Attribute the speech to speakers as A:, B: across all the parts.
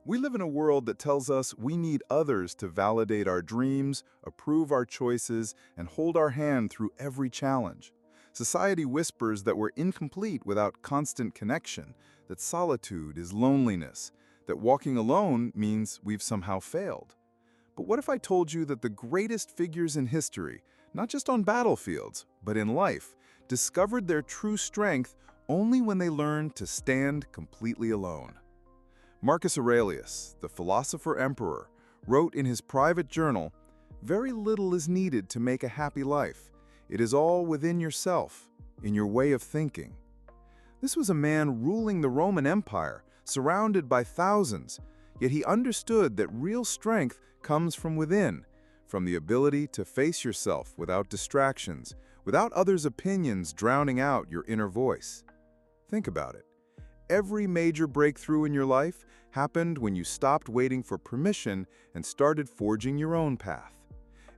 A: We live in a world that tells us we need others to validate our dreams, approve our choices, and hold our hand through every challenge. Society whispers that we're incomplete without constant connection, that solitude is loneliness, that walking alone means we've somehow failed. But what if I told you that the greatest figures in history, not just on battlefields, but in life, discovered their true strength only when they learned to stand completely alone? Marcus Aurelius, the philosopher-emperor, wrote in his private journal, "Very little is needed to make a happy life. It is all within yourself, in your way of thinking." This was a man ruling the Roman Empire, surrounded by thousands, yet he understood that real strength comes from within, from the ability to face yourself without distractions, without others' opinions drowning out your inner voice. Think about it. Every major breakthrough in your life happened when you stopped waiting for permission and started forging your own path.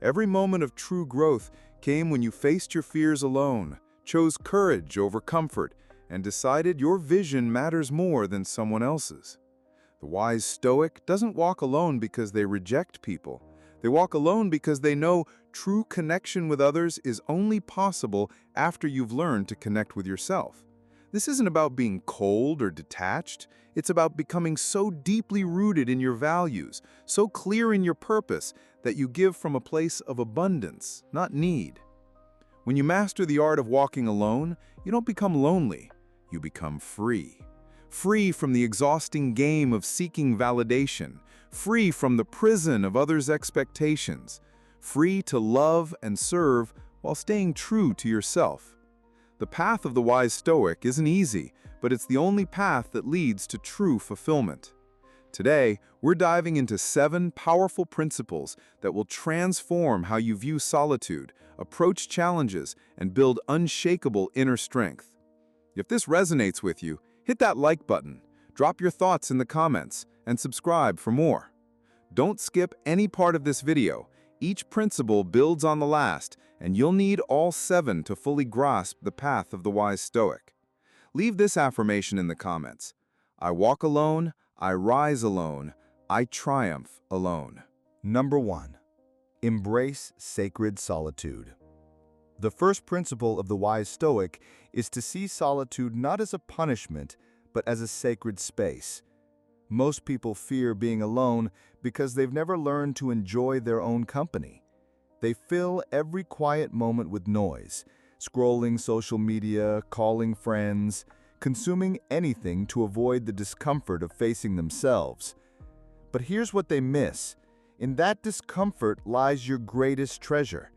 A: Every moment of true growth came when you faced your fears alone, chose courage over comfort, and decided your vision matters more than someone else's. The wise Stoic doesn't walk alone because they reject people. They walk alone because they know true connection with others is only possible after you've learned to connect with yourself. This isn't about being cold or detached. It's about becoming so deeply rooted in your values, so clear in your purpose, that you give from a place of abundance, not need. When you master the art of walking alone, you don't become lonely. You become free. Free from the exhausting game of seeking validation. Free from the prison of others' expectations. Free to love and serve while staying true to yourself. The path of the wise Stoic isn't easy, but it's the only path that leads to true fulfillment. Today, we're diving into 7 powerful principles that will transform how you view solitude, approach challenges, and build unshakable inner strength. If this resonates with you, hit that like button, drop your thoughts in the comments, and subscribe for more. Don't skip any part of this video. Each principle builds on the last, and you'll need all 7 to fully grasp the path of the wise Stoic. Leave this affirmation in the comments. I walk alone, I rise alone, I triumph alone.
B: Number 1. Embrace sacred solitude. The first principle of the wise Stoic is to see solitude not as a punishment, but as a sacred space. Most people fear being alone because they've never learned to enjoy their own company. They fill every quiet moment with noise, scrolling social media, calling friends, consuming anything to avoid the discomfort of facing themselves. But here's what they miss. In that discomfort lies your greatest treasure.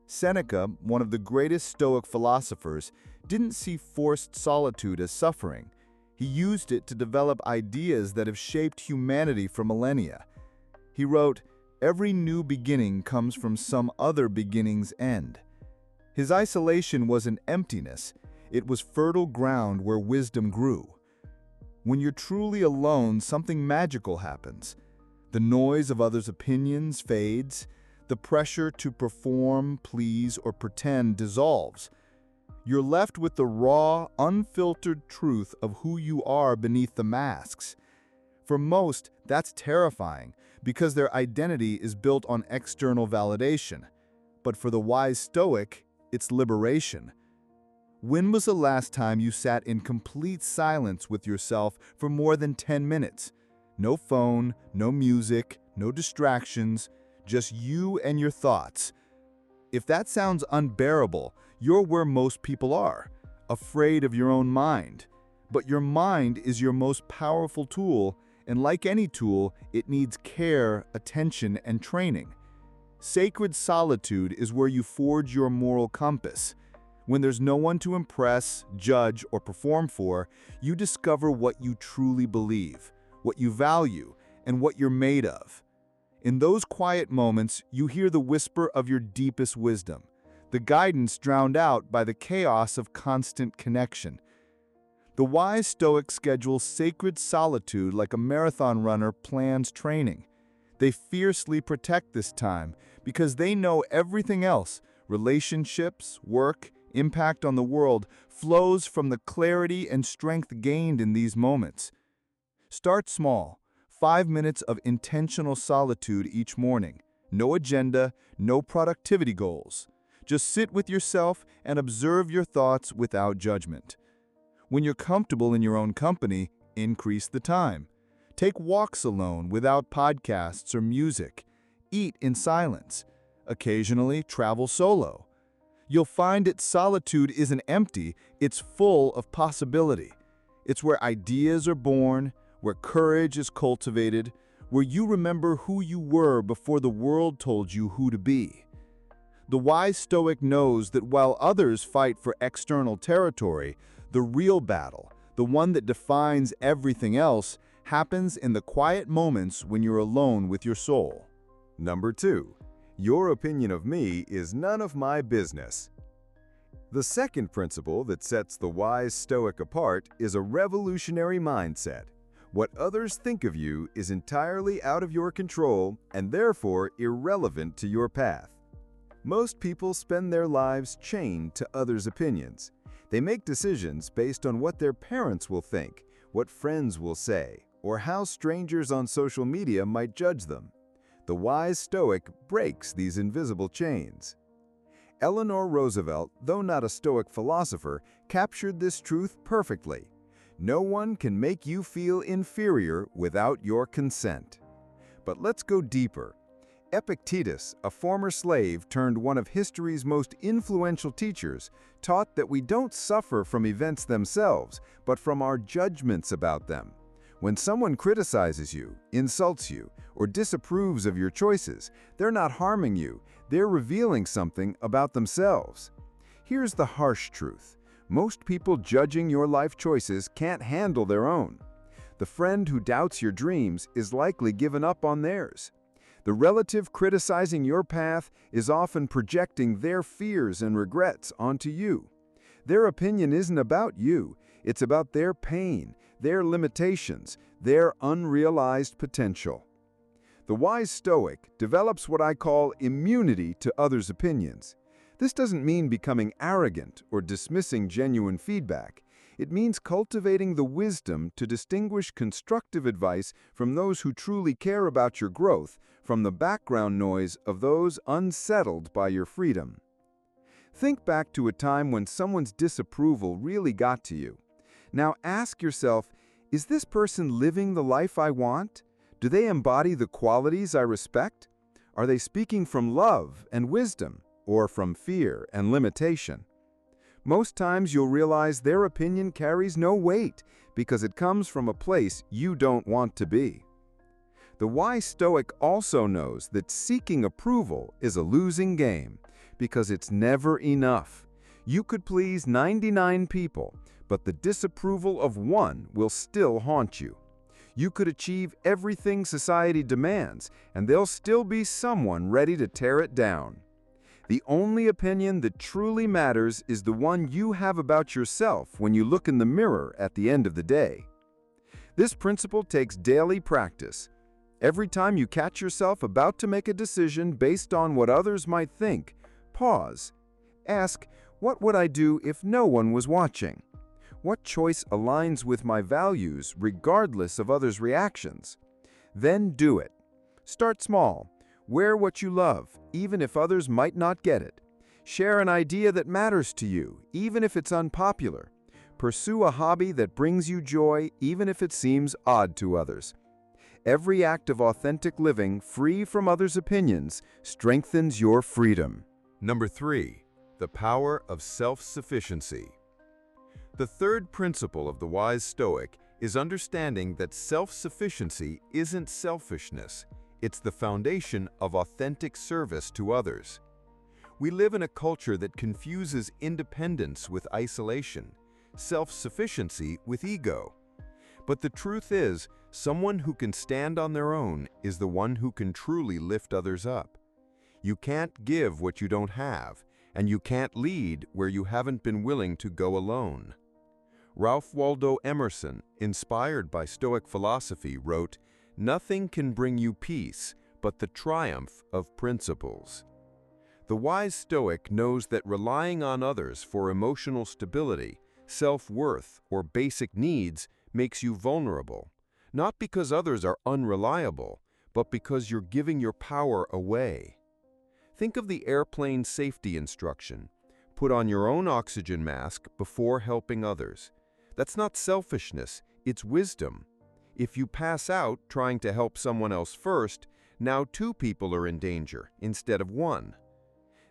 B: Seneca, one of the greatest Stoic philosophers, didn't see forced solitude as suffering. He used it to develop ideas that have shaped humanity for millennia. He wrote, "Every new beginning comes from some other beginning's end." His isolation wasn't emptiness, it was fertile ground where wisdom grew. When you're truly alone, something magical happens. The noise of others' opinions fades, the pressure to perform, please, or pretend dissolves. You're left with the raw, unfiltered truth of who you are beneath the masks. For most, that's terrifying because their identity is built on external validation. But for the wise Stoic, it's liberation. When was the last time you sat in complete silence with yourself for more than 10 minutes? No phone, no music, no distractions, just you and your thoughts. If that sounds unbearable, you're where most people are, afraid of your own mind. But your mind is your most powerful tool, and like any tool, it needs care, attention, and training. Sacred solitude is where you forge your moral compass. When there's no one to impress, judge, or perform for, you discover what you truly believe, what you value, and what you're made of. In those quiet moments, you hear the whisper of your deepest wisdom, the guidance drowned out by the chaos of constant connection. The wise Stoic schedules sacred solitude like a marathon runner plans training. They fiercely protect this time because they know everything else, relationships, work, impact on the world, flows from the clarity and strength gained in these moments. Start small. 5 minutes of intentional solitude each morning. No agenda, no productivity goals. Just sit with yourself and observe your thoughts without judgment. When you're comfortable in your own company, increase the time. Take walks alone without podcasts or music. Eat in silence. Occasionally, travel solo. You'll find that solitude isn't empty, it's full of possibility. It's where ideas are born, where courage is cultivated, where you remember who you were before the world told you who to be. The wise Stoic knows that while others fight for external territory, the real battle, the one that defines everything else, happens in the quiet moments when you're alone with your soul.
A: Number 2. Your opinion of me is none of my business. The second principle that sets the wise Stoic apart is a revolutionary mindset. What others think of you is entirely out of your control and therefore irrelevant to your path. Most people spend their lives chained to others' opinions. They make decisions based on what their parents will think, what friends will say, or how strangers on social media might judge them. The wise Stoic breaks these invisible chains. Eleanor Roosevelt, though not a Stoic philosopher, captured this truth perfectly. No one can make you feel inferior without your consent. But let's go deeper. Epictetus, a former slave turned one of history's most influential teachers, taught that we don't suffer from events themselves, but from our judgments about them. When someone criticizes you, insults you, or disapproves of your choices, they're not harming you, they're revealing something about themselves. Here's the harsh truth. Most people judging your life choices can't handle their own. The friend who doubts your dreams is likely given up on theirs. The relative criticizing your path is often projecting their fears and regrets onto you. Their opinion isn't about you, it's about their pain, their limitations, their unrealized potential. The wise Stoic develops what I call immunity to others' opinions. This doesn't mean becoming arrogant or dismissing genuine feedback. It means cultivating the wisdom to distinguish constructive advice from those who truly care about your growth, from the background noise of those unsettled by your freedom. Think back to a time when someone's disapproval really got to you. Now ask yourself, is this person living the life I want? Do they embody the qualities I respect? Are they speaking from love and wisdom, or from fear and limitation? Most times you'll realize their opinion carries no weight because it comes from a place you don't want to be. The wise Stoic also knows that seeking approval is a losing game because it's never enough. You could please 99 people, but the disapproval of one will still haunt you. You could achieve everything society demands, and there'll still be someone ready to tear it down. The only opinion that truly matters is the one you have about yourself when you look in the mirror at the end of the day. This principle takes daily practice. Every time you catch yourself about to make a decision based on what others might think, pause. Ask, what would I do if no one was watching? What choice aligns with my values regardless of others' reactions? Then do it. Start small. Wear what you love, even if others might not get it. Share an idea that matters to you, even if it's unpopular. Pursue a hobby that brings you joy, even if it seems odd to others. Every act of authentic living, free from others' opinions, strengthens your freedom.
C: Number 3. The power of self-sufficiency. The third principle of the wise Stoic is understanding that self-sufficiency isn't selfishness. It's the foundation of authentic service to others. We live in a culture that confuses independence with isolation, self-sufficiency with ego. But the truth is, someone who can stand on their own is the one who can truly lift others up. You can't give what you don't have, and you can't lead where you haven't been willing to go alone. Ralph Waldo Emerson, inspired by Stoic philosophy, wrote, "Nothing can bring you peace but the triumph of principles." The wise Stoic knows that relying on others for emotional stability, self-worth, or basic needs makes you vulnerable. Not because others are unreliable, but because you're giving your power away. Think of the airplane safety instruction. Put on your own oxygen mask before helping others. That's not selfishness, it's wisdom. If you pass out trying to help someone else first, now two people are in danger instead of one.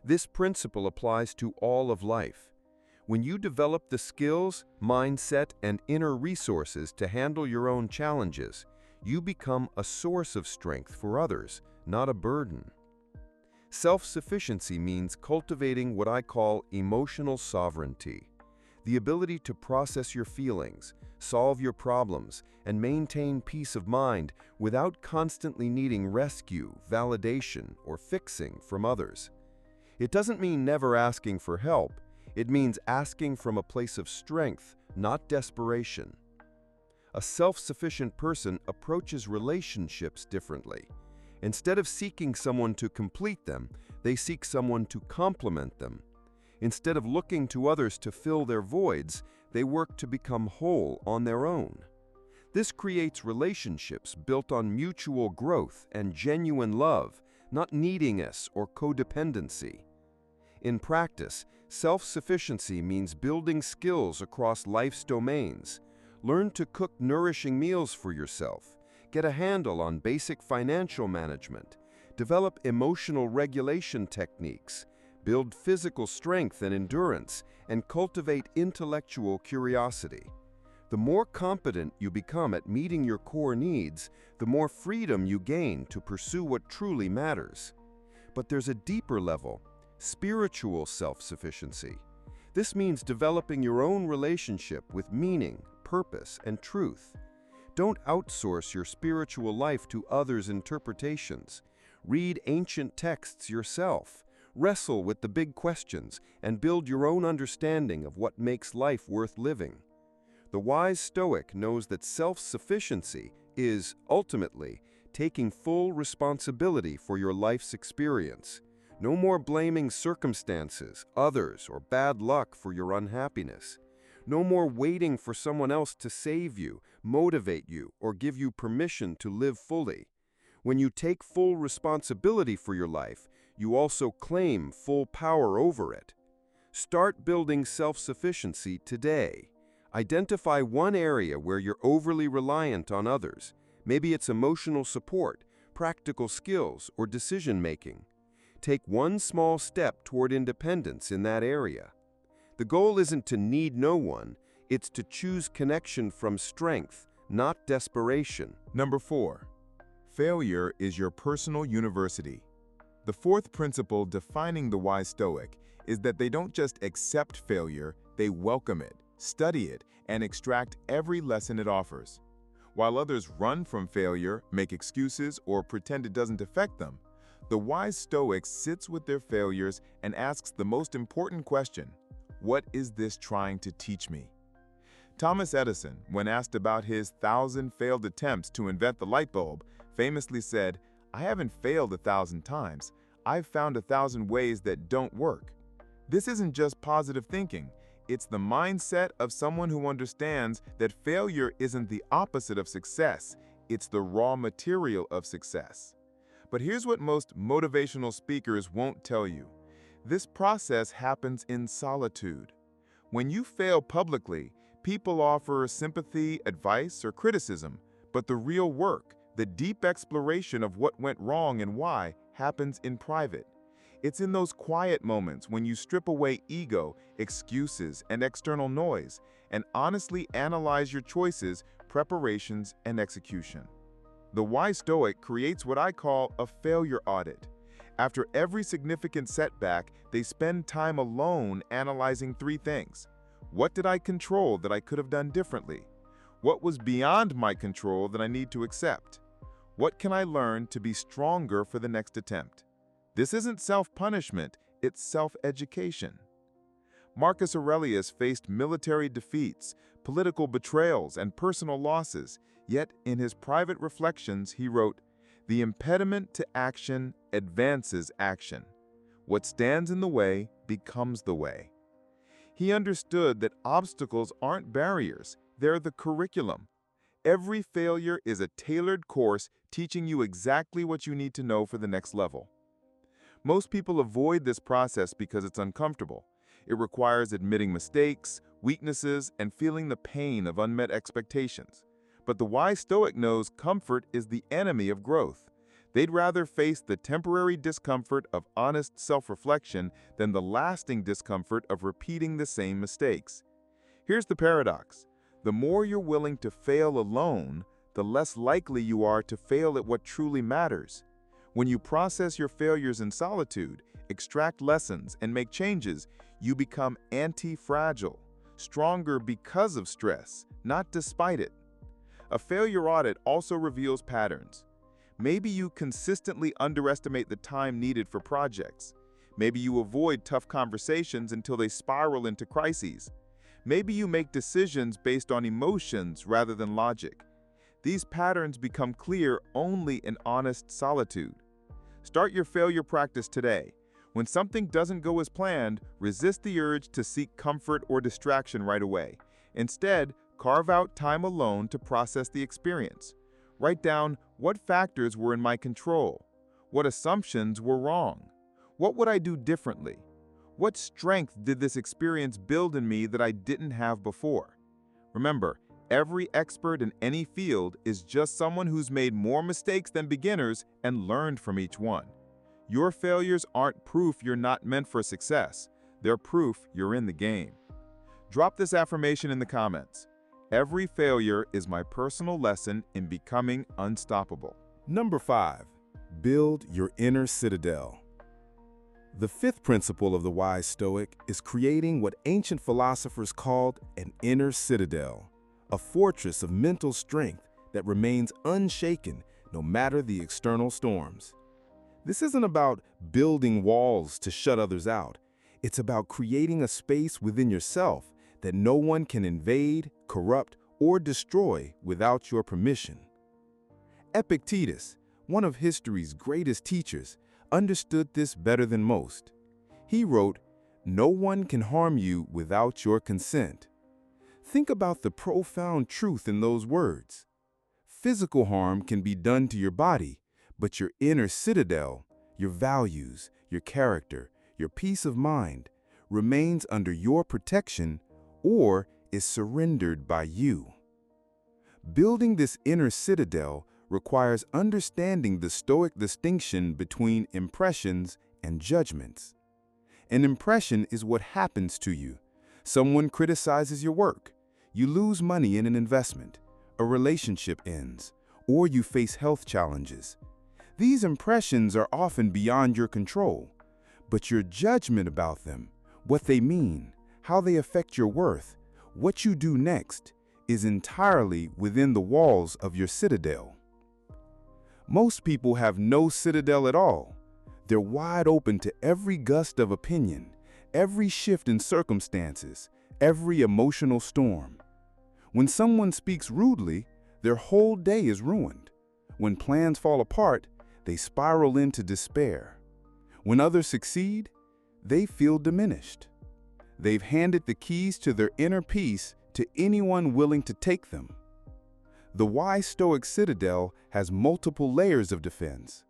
C: This principle applies to all of life. When you develop the skills, mindset, and inner resources to handle your own challenges, you become a source of strength for others, not a burden. Self-sufficiency means cultivating what I call emotional sovereignty, the ability to process your feelings, solve your problems, and maintain peace of mind without constantly needing rescue, validation, or fixing from others. It doesn't mean never asking for help. It means asking from a place of strength, not desperation. A self-sufficient person approaches relationships differently. Instead of seeking someone to complete them, they seek someone to complement them. Instead of looking to others to fill their voids, they work to become whole on their own. This creates relationships built on mutual growth and genuine love, not neediness or codependency. In practice, self-sufficiency means building skills across life's domains. Learn to cook nourishing meals for yourself. Get a handle on basic financial management. Develop emotional regulation techniques. Build physical strength and endurance, and cultivate intellectual curiosity. The more competent you become at meeting your core needs, the more freedom you gain to pursue what truly matters. But there's a deeper level, spiritual self-sufficiency. This means developing your own relationship with meaning, purpose, and truth. Don't outsource your spiritual life to others' interpretations. Read ancient texts yourself. Wrestle with the big questions and build your own understanding of what makes life worth living. The wise Stoic knows that self-sufficiency is, ultimately, taking full responsibility for your life's experience. No more blaming circumstances, others, or bad luck for your unhappiness. No more waiting for someone else to save you, motivate you, or give you permission to live fully. When you take full responsibility for your life, you also claim full power over it. Start building self-sufficiency today. Identify one area where you're overly reliant on others. Maybe it's emotional support, practical skills, or decision-making. Take one small step toward independence in that area. The goal isn't to need no one, it's to choose connection from strength, not desperation.
A: Number 4. Failure is your personal university. The fourth principle defining the wise Stoic is that they don't just accept failure, they welcome it, study it, and extract every lesson it offers. While others run from failure, make excuses, or pretend it doesn't affect them, the wise Stoic sits with their failures and asks the most important question: what is this trying to teach me? Thomas Edison, when asked about his 1,000 failed attempts to invent the light bulb, famously said, "I haven't failed 1,000 times. I've found 1,000 ways that don't work." This isn't just positive thinking. It's the mindset of someone who understands that failure isn't the opposite of success. It's the raw material of success. But here's what most motivational speakers won't tell you. This process happens in solitude. When you fail publicly, people offer sympathy, advice, or criticism, but the real work, the deep exploration of what went wrong and why, happens in private. It's in those quiet moments when you strip away ego, excuses, and external noise, and honestly analyze your choices, preparations, and execution. The wise Stoic creates what I call a failure audit. After every significant setback, they spend time alone analyzing 3 things. What did I control that I could have done differently? What was beyond my control that I need to accept? What can I learn to be stronger for the next attempt? This isn't self-punishment, it's self-education. Marcus Aurelius faced military defeats, political betrayals, and personal losses, yet in his private reflections he wrote, "The impediment to action advances action. What stands in the way becomes the way." He understood that obstacles aren't barriers, they're the curriculum.
D: Every failure is a tailored course teaching you exactly what you need to know for the next level. Most people avoid this process because it's uncomfortable. It requires admitting mistakes, weaknesses, and feeling the pain of unmet expectations. But the wise Stoic knows comfort is the enemy of growth. They'd rather face the temporary discomfort of honest self-reflection than the lasting discomfort of repeating the same mistakes. Here's the paradox. The more you're willing to fail alone, the less likely you are to fail at what truly matters. When you process your failures in solitude, extract lessons, and make changes, you become anti-fragile, stronger because of stress, not despite it. A failure audit also reveals patterns. Maybe you consistently underestimate the time needed for projects. Maybe you avoid tough conversations until they spiral into crises. Maybe you make decisions based on emotions rather than logic. These patterns become clear only in honest solitude. Start your failure practice today. When something doesn't go as planned, resist the urge to seek comfort or distraction right away. Instead, carve out time alone to process the experience. Write down what factors were in my control, what assumptions were wrong, what would I do differently, what strength did this experience build in me that I didn't have before. Remember, every expert in any field is just someone who's made more mistakes than beginners and learned from each one. Your failures aren't proof you're not meant for success. They're proof you're in the game. Drop this affirmation in the comments. Every failure is my personal lesson in becoming unstoppable.
A: Number 5. Build your inner citadel. The fifth principle of the wise Stoic is creating what ancient philosophers called an inner citadel, a fortress of mental strength that remains unshaken no matter the external storms. This isn't about building walls to shut others out. It's about creating a space within yourself that no one can invade, corrupt, or destroy without your permission. Epictetus, one of history's greatest teachers, understood this better than most. He wrote, "No one can harm you without your consent." Think about the profound truth in those words. Physical harm can be done to your body, but your inner citadel, your values, your character, your peace of mind, remains under your protection or is surrendered by you. Building this inner citadel requires understanding the Stoic distinction between impressions and judgments. An impression is what happens to you. Someone criticizes your work, you lose money in an investment, a relationship ends, or you face health challenges. These impressions are often beyond your control, but your judgment about them, what they mean, how they affect your worth, what you do next, is entirely within the walls of your citadel. Most people have no citadel at all. They're wide open to every gust of opinion, every shift in circumstances, every emotional storm. When someone speaks rudely, their whole day is ruined. When plans fall apart, they spiral into despair. When others succeed, they feel diminished. They've handed the keys to their inner peace to anyone willing to take them. The wise Stoic citadel has multiple layers of defense.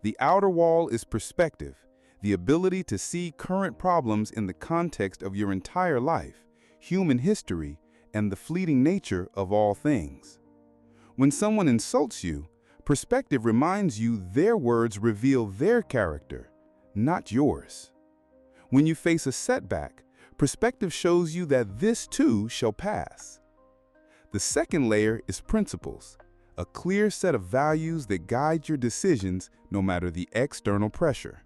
A: The outer wall is perspective, the ability to see current problems in the context of your entire life, human history, and the fleeting nature of all things. When someone insults you, perspective reminds you their words reveal their character, not yours. When you face a setback, perspective shows you that this too shall pass. The second layer is principles, a clear set of values that guide your decisions no matter the external pressure.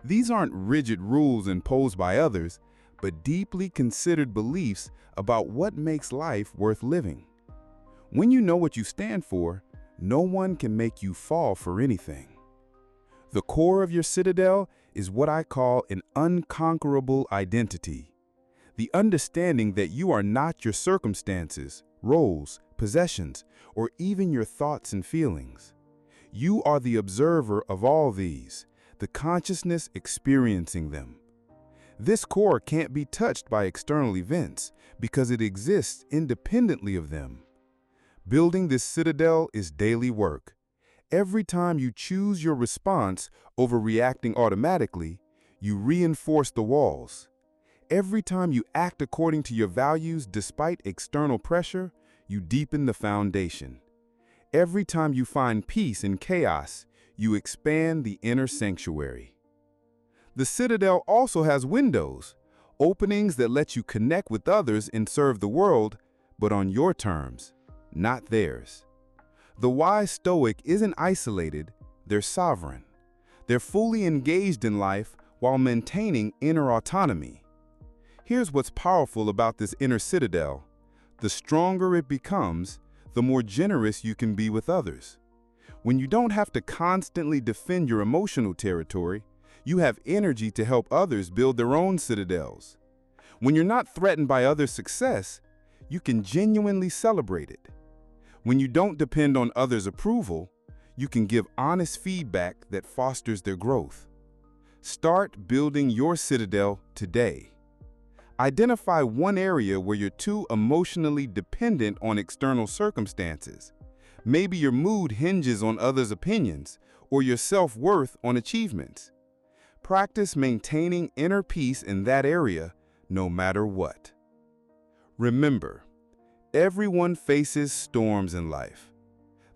A: These aren't rigid rules imposed by others, but deeply considered beliefs about what makes life worth living. When you know what you stand for, no one can make you fall for anything. The core of your citadel is what I call an unconquerable identity. The understanding that you are not your circumstances, roles, possessions, or even your thoughts and feelings. You are the observer of all these, the consciousness experiencing them. This core can't be touched by external events because it exists independently of them. Building this citadel is daily work. Every time you choose your response over reacting automatically, you reinforce the walls. Every time you act according to your values despite external pressure, you deepen the foundation. Every time you find peace in chaos, you expand the inner sanctuary. The citadel also has windows, openings that let you connect with others and serve the world, but on your terms, not theirs. The wise Stoic isn't isolated, they're sovereign. They're fully engaged in life while maintaining inner autonomy. Here's what's powerful about this inner citadel. The stronger it becomes, the more generous you can be with others. When you don't have to constantly defend your emotional territory, you have energy to help others build their own citadels. When you're not threatened by others' success, you can genuinely celebrate it. When you don't depend on others' approval, you can give honest feedback that fosters their growth. Start building your citadel today. Identify one area where you're too emotionally dependent on external circumstances. Maybe your mood hinges on others' opinions, or your self-worth on achievements. Practice maintaining inner peace in that area, no matter what. Remember, everyone faces storms in life.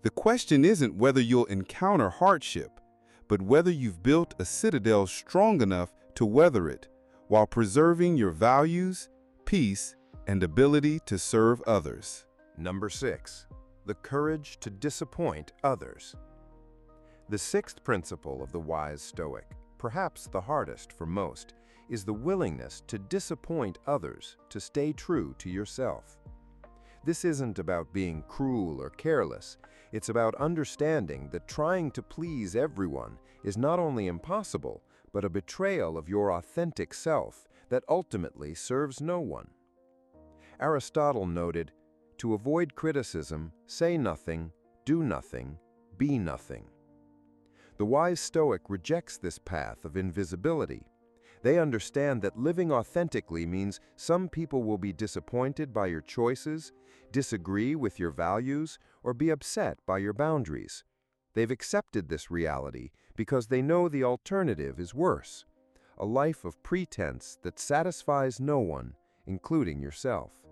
A: The question isn't whether you'll encounter hardship, but whether you've built a citadel strong enough to weather it, while preserving your values, peace, and ability to serve others.
C: Number 6. The courage to disappoint others. The sixth principle of the wise Stoic, perhaps the hardest for most, is the willingness to disappoint others to stay true to yourself. This isn't about being cruel or careless. It's about understanding that trying to please everyone is not only impossible, but a betrayal of your authentic self that ultimately serves no one. Aristotle noted, "To avoid criticism, say nothing, do nothing, be nothing." The wise Stoic rejects this path of invisibility. They understand that living authentically means some people will be disappointed by your choices, disagree with your values, or be upset by your boundaries. They've accepted this reality because they know the alternative is worse, a life of pretense that satisfies no one, including yourself.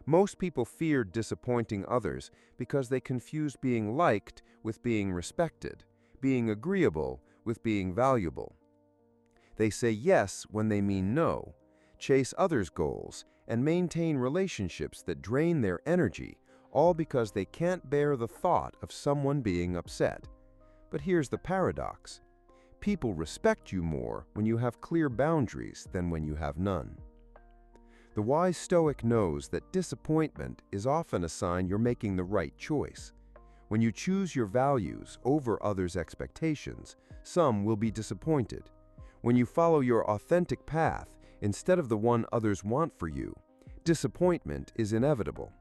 C: Most people fear disappointing others because they confuse being liked with being respected, being agreeable with being valuable. They say yes when they mean no, chase others' goals, and maintain relationships that drain their energy, all because they can't bear the thought of someone being upset. But here's the paradox. People respect you more when you have clear boundaries than when you have none. The wise Stoic knows that disappointment is often a sign you're making the right choice. When you choose your values over others' expectations, some will be disappointed. When you follow your authentic path instead of the one others want for you, disappointment is inevitable.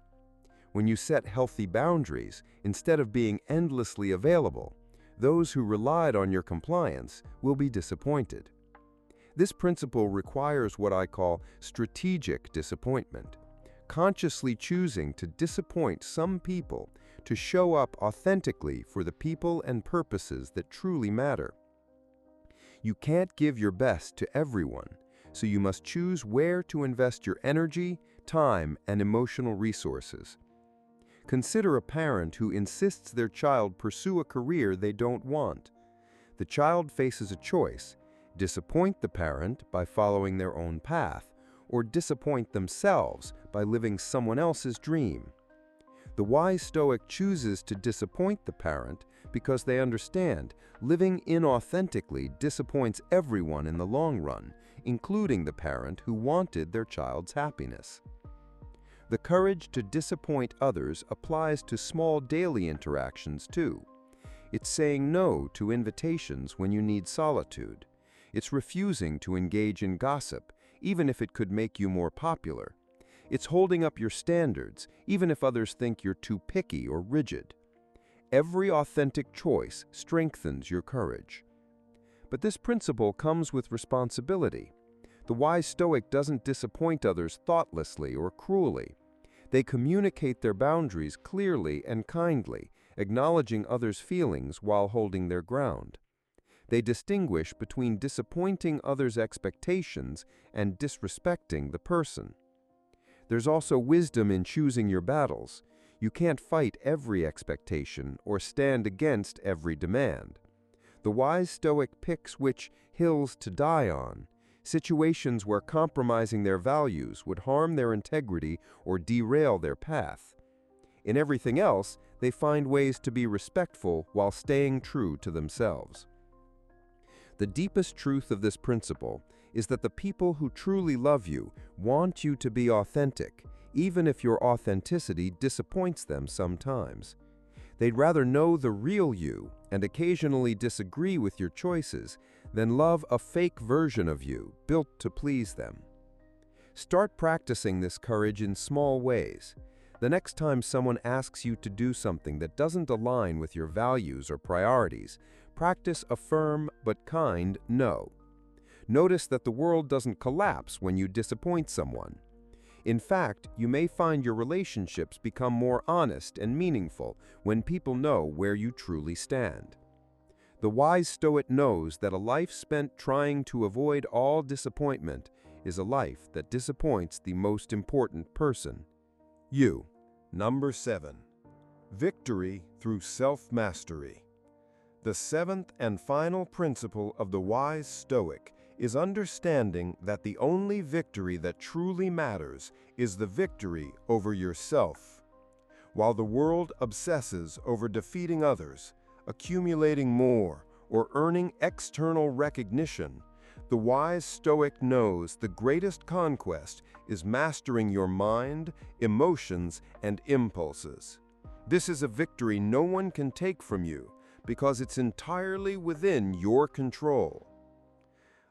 C: When you set healthy boundaries instead of being endlessly available, those who relied on your compliance will be disappointed. This principle requires what I call strategic disappointment, consciously choosing to disappoint some people to show up authentically for the people and purposes that truly matter. You can't give your best to everyone, so you must choose where to invest your energy, time, and emotional resources. Consider a parent who insists their child pursue a career they don't want. The child faces a choice: disappoint the parent by following their own path, or disappoint themselves by living someone else's dream. The wise Stoic chooses to disappoint the parent because they understand living inauthentically disappoints everyone in the long run, including the parent who wanted their child's happiness. The courage to disappoint others applies to small daily interactions too. It's saying no to invitations when you need solitude. It's refusing to engage in gossip, even if it could make you more popular. It's holding up your standards, even if others think you're too picky or rigid. Every authentic choice strengthens your courage. But this principle comes with responsibility. The wise Stoic doesn't disappoint others thoughtlessly or cruelly. They communicate their boundaries clearly and kindly, acknowledging others' feelings while holding their ground. They distinguish between disappointing others' expectations and disrespecting the person. There's also wisdom in choosing your battles. You can't fight every expectation or stand against every demand. The wise Stoic picks which hills to die on, situations where compromising their values would harm their integrity or derail their path. In everything else, they find ways to be respectful while staying true to themselves. The deepest truth of this principle is that the people who truly love you want you to be authentic, even if your authenticity disappoints them sometimes. They'd rather know the real you and occasionally disagree with your choices than love a fake version of you built to please them. Start practicing this courage in small ways. The next time someone asks you to do something that doesn't align with your values or priorities, practice a firm but kind no. Notice that the world doesn't collapse when you disappoint someone. In fact, you may find your relationships become more honest and meaningful when people know where you truly stand. The wise Stoic knows that a life spent trying to avoid all disappointment is a life that disappoints the most important person, you.
B: Number 7. Victory through self-mastery. The seventh and final principle of the wise Stoic is understanding that the only victory that truly matters is the victory over yourself. While the world obsesses over defeating others, accumulating more, or earning external recognition, the wise Stoic knows the greatest conquest is mastering your mind, emotions, and impulses. This is a victory no one can take from you because it's entirely within your control.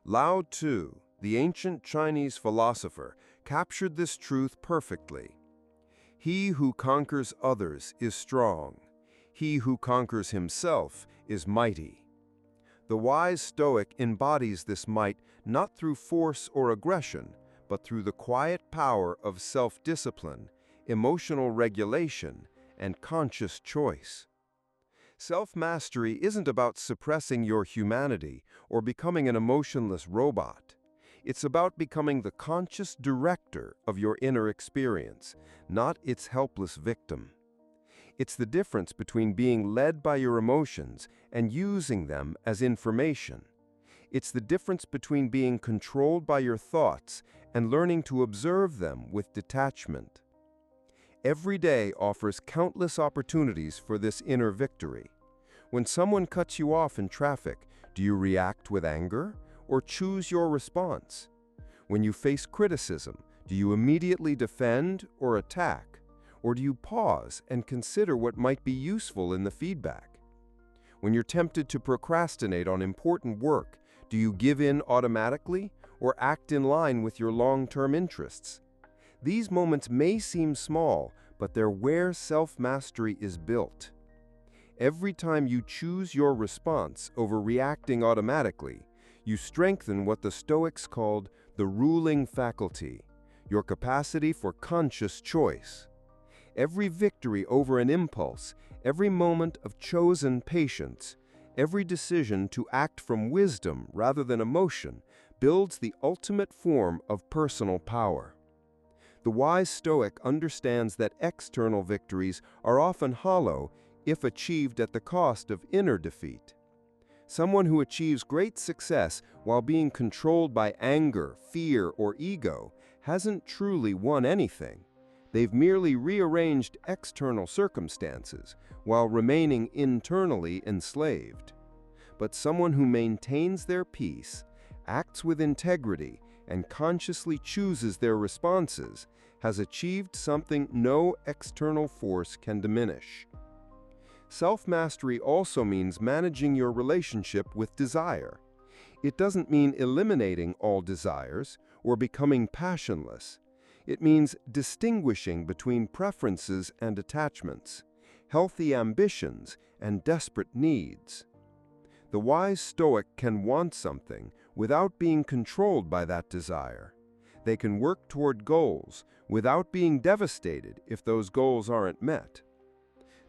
B: Lao Tzu, the ancient Chinese philosopher, captured this truth perfectly. He who conquers others is strong. He who conquers himself is mighty. The wise Stoic embodies this might not through force or aggression, but through the quiet power of self-discipline, emotional regulation, and conscious choice. Self-mastery isn't about suppressing your humanity or becoming an emotionless robot. It's about becoming the conscious director of your inner experience, not its helpless victim. It's the difference between being led by your emotions and using them as information. It's the difference between being controlled by your thoughts and learning to observe them with detachment. Every day offers countless opportunities for this inner victory. When someone cuts you off in traffic, do you react with anger or choose your response? When you face criticism, do you immediately defend or attack? Or do you pause and consider what might be useful in the feedback? When you're tempted to procrastinate on important work, do you give in automatically or act in line with your long-term interests? These moments may seem small, but they're where self-mastery is built. Every time you choose your response over reacting automatically, you strengthen what the Stoics called the ruling faculty, your capacity for conscious choice. Every victory over an impulse, every moment of chosen patience, every decision to act from wisdom rather than emotion builds the ultimate form of personal power. The wise Stoic understands that external victories are often hollow if achieved at the cost of inner defeat. Someone who achieves great success while being controlled by anger, fear, or ego hasn't truly won anything. They've merely rearranged external circumstances while remaining internally enslaved. But someone who maintains their peace, acts with integrity, and consciously chooses their responses has achieved something no external force can diminish. Self-mastery also means managing your relationship with desire. It doesn't mean eliminating all desires or becoming passionless. It means distinguishing between preferences and attachments, healthy ambitions and desperate needs. The wise Stoic can want something without being controlled by that desire.
E: they can work toward goals without being devastated if those goals aren't met.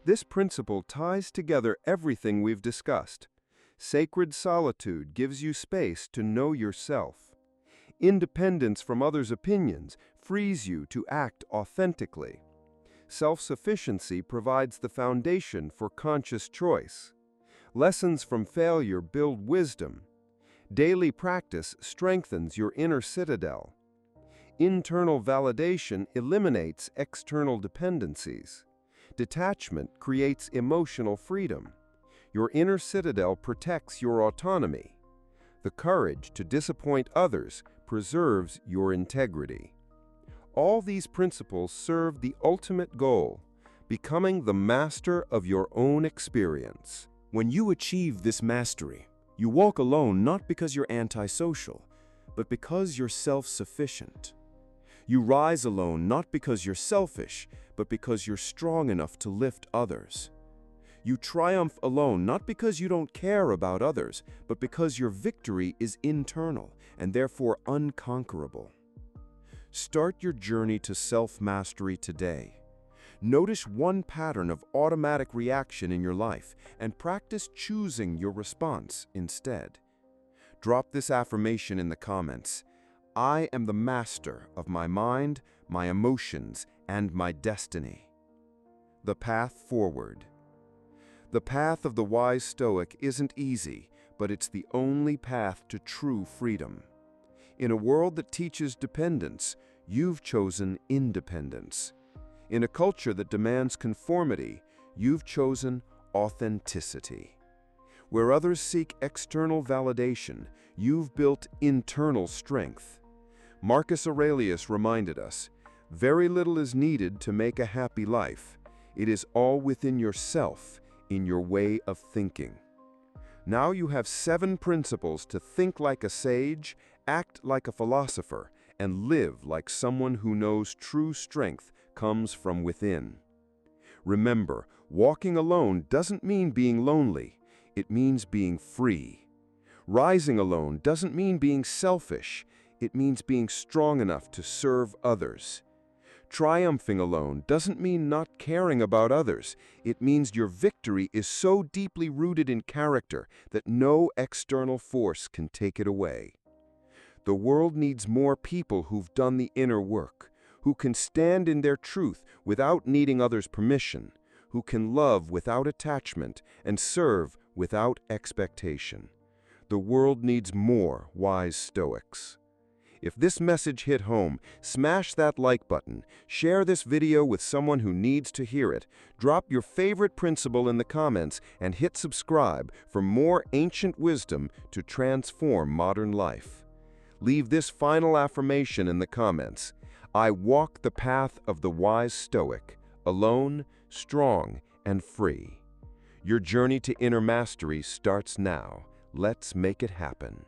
E: This principle ties together everything we've discussed. Sacred solitude gives you space to know yourself. Independence from others' opinions frees you to act authentically. Self-sufficiency provides the foundation for conscious choice. Lessons from failure build wisdom. Daily practice strengthens your inner citadel. Internal validation eliminates external dependencies. Detachment creates emotional freedom. Your inner citadel protects your autonomy. The courage to disappoint others preserves your integrity. All these principles serve the ultimate goal, becoming the master of your own experience.
F: When you achieve this mastery, you walk alone not because you're antisocial, but because you're self-sufficient. You rise alone not because you're selfish, but because you're strong enough to lift others. You triumph alone not because you don't care about others, but because your victory is internal and therefore unconquerable. Start your journey to self-mastery today. Notice one pattern of automatic reaction in your life and practice choosing your response instead. Drop this affirmation in the comments. I am the master of my mind, my emotions, and my destiny. The path forward. The path of the wise Stoic isn't easy, but it's the only path to true freedom. In a world that teaches dependence, you've chosen independence. In a culture that demands conformity, you've chosen authenticity. Where others seek external validation, you've built internal strength. Marcus Aurelius reminded us, very little is needed to make a happy life. It is all within yourself, in your way of thinking. Now you have 7 principles to think like a sage, act like a philosopher, and live like someone who knows true strength comes from within. Remember, walking alone doesn't mean being lonely. It means being free. Rising alone doesn't mean being selfish. It means being strong enough to serve others. Triumphing alone doesn't mean not caring about others. It means your victory is so deeply rooted in character that no external force can take it away. The world needs more people who've done the inner work, who can stand in their truth without needing others' permission, who can love without attachment and serve without expectation. The world needs more wise Stoics. If this message hit home, smash that like button, share this video with someone who needs to hear it, drop your favorite principle in the comments, and hit subscribe for more ancient wisdom to transform modern life. Leave this final affirmation in the comments. I walk the path of the wise Stoic, alone, strong, and free. Your journey to inner mastery starts now. Let's make it happen.